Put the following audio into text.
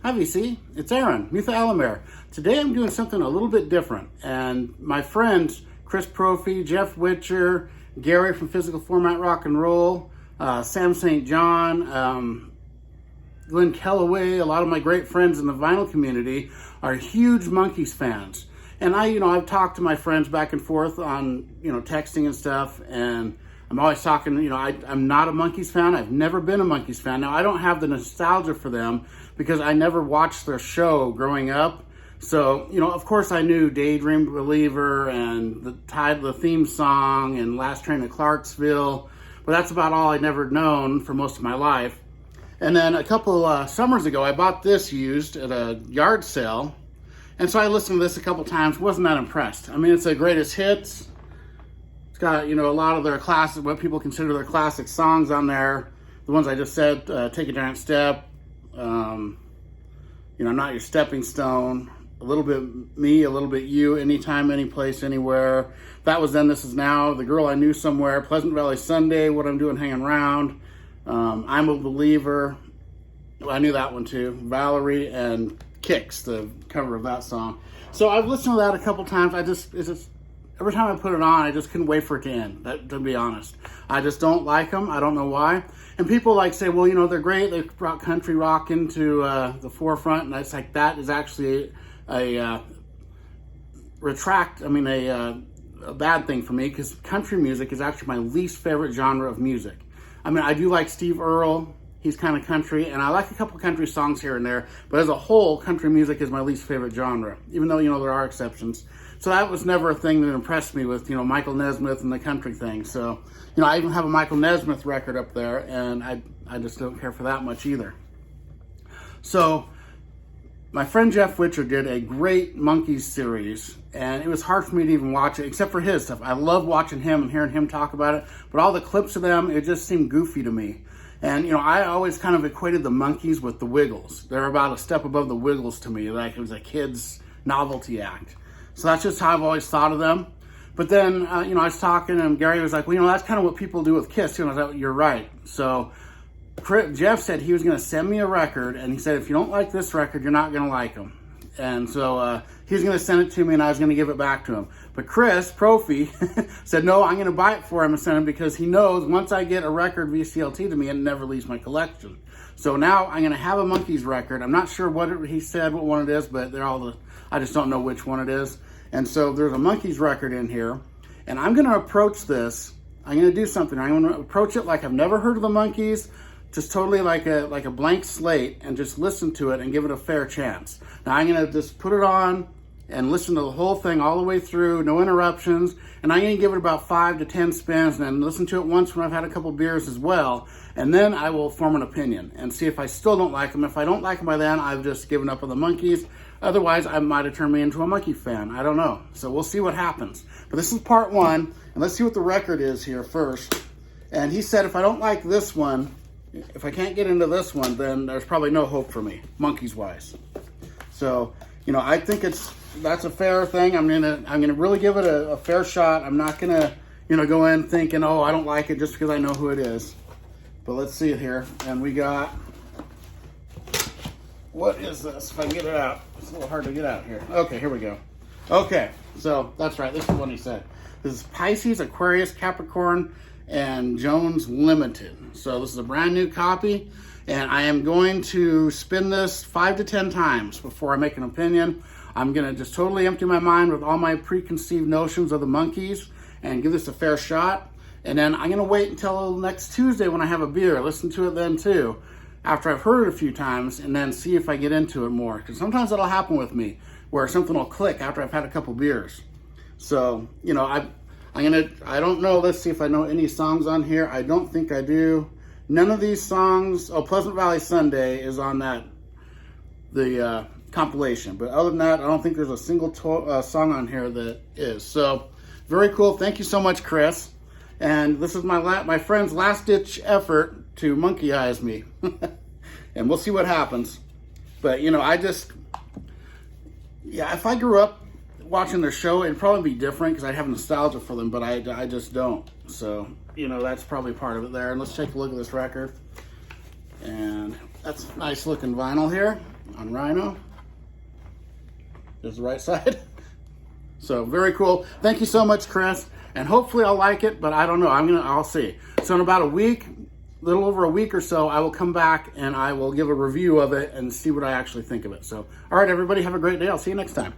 Hi VC, it's Aaron, Mutha Alamere. Today I'm doing something a little bit different, and my friends Chris Profi, Jeff Witcher, Gary from Physical Format Rock and Roll, Sam St. John, Glenn Kellaway, a lot of my great friends in the vinyl community are huge Monkees fans. And I've talked to my friends back and forth on, texting and stuff, and I'm always talking, I'm not a Monkees fan. I've never been a Monkees fan. Now, I don't have the nostalgia for them because I never watched their show growing up. So, of course I knew Daydream Believer and the theme song and Last Train to Clarksville, but that's about all I'd never known for most of my life. And then a couple summers ago, I bought this used at a yard sale. And so I listened to this a couple times, wasn't that impressed. I mean, it's a greatest hits. It's got, a lot of their classic, what people consider their classic songs on there. The ones I just said, Take a Giant Step, Not Your Stepping Stone, a little bit Me, a little bit You, Anytime, Anyplace, Anywhere. That was Then, This Is Now, The Girl I Knew Somewhere, Pleasant Valley Sunday, What I'm Doing Hanging Around, I'm a Believer. I knew that one too. Valerie, and Kicks, the cover of that song. So I've listened to that a couple times. Every time I put it on, I just couldn't wait for it to end, to be honest. I just don't like them. I don't know why. And people say, well, they're great. They brought country rock into the forefront. And it's like, that is actually a bad thing for me, because country music is actually my least favorite genre of music. I mean, I do like Steve Earle. He's kind of country, and I like a couple country songs here and there, but as a whole, country music is my least favorite genre, even though, there are exceptions. So that was never a thing that impressed me with, Michael Nesmith and the country thing. So, I even have a Michael Nesmith record up there, and I just don't care for that much either. So, my friend Jeff Witcher did a great Monkees series, and it was hard for me to even watch it, except for his stuff. I love watching him and hearing him talk about it, but all the clips of them, it just seemed goofy to me. And, I always kind of equated the Monkees with the Wiggles. They're about a step above the Wiggles to me, like it was a kid's novelty act. So that's just how I've always thought of them. But then, I was talking, and Gary was like, that's kind of what people do with Kiss, too. And I was like, you're right. So Jeff said he was going to send me a record, and he said, if you don't like this record, you're not going to like them. And so he was going to send it to me, and I was going to give it back to him. But Chris Profi said, no, I'm going to buy it for him and send him, because he knows once I get a record VCLT to me, it never leaves my collection. So now I'm going to have a Monkees record. I'm not sure what he said, what one it is, but I just don't know which one it is. And so there's a Monkees record in here, and I'm going to approach this. I'm going to do something. I'm going to approach it like I've never heard of the Monkees, just totally like a blank slate, and just listen to it and give it a fair chance. Now I'm going to just put it on and listen to the whole thing all the way through, no interruptions, and I'm going to give it about 5 to 10 spins, and then listen to it once when I've had a couple beers as well, and then I will form an opinion and see if I still don't like them. If I don't like them by then, I've just given up on the Monkees. Otherwise, I might have turned me into a Monkee fan. I don't know. So we'll see what happens. But this is part one, and let's see what the record is here first. And he said if I don't like this one, if I can't get into this one, then there's probably no hope for me, Monkees-wise. So, I think that's a fair thing. I'm gonna really give it a fair shot. I'm not gonna, go in thinking, oh, I don't like it just because I know who it is. But let's see it here. And we got, what is this? If I can get it out. It's a little hard to get out here. Okay, here we go. Okay, so that's right. This is what he said. This is Pisces, Aquarius, Capricorn, and Jones Limited. So this is a brand new copy, and I am going to spin this 5 to 10 times before I make an opinion. I'm going to just totally empty my mind with all my preconceived notions of the Monkees and give this a fair shot. And then I'm going to wait until next Tuesday when I have a beer. Listen to it then too, after I've heard it a few times, and then see if I get into it more. Because sometimes that'll happen with me, where something will click after I've had a couple beers. So, I don't know. Let's see if I know any songs on here. I don't think I do. None of these songs. Oh, Pleasant Valley Sunday is on the compilation. But other than that, I don't think there's a single song on here that is. So, very cool. Thank you so much, Chris. And this is my friend's last-ditch effort to monkeyize me. And we'll see what happens. But, if I grew up watching their show, it'd probably be different because I'd have nostalgia for them, but I just don't. So, that's probably part of it there. And let's take a look at this record. And that's nice looking vinyl here. on Rhino. There's the right side. So very cool. Thank you so much, Chris. And hopefully I'll like it, but I don't know. I'll see. So in about a week, little over a week or so, I will come back and I will give a review of it and see what I actually think of it. So, all right, everybody, have a great day. I'll see you next time.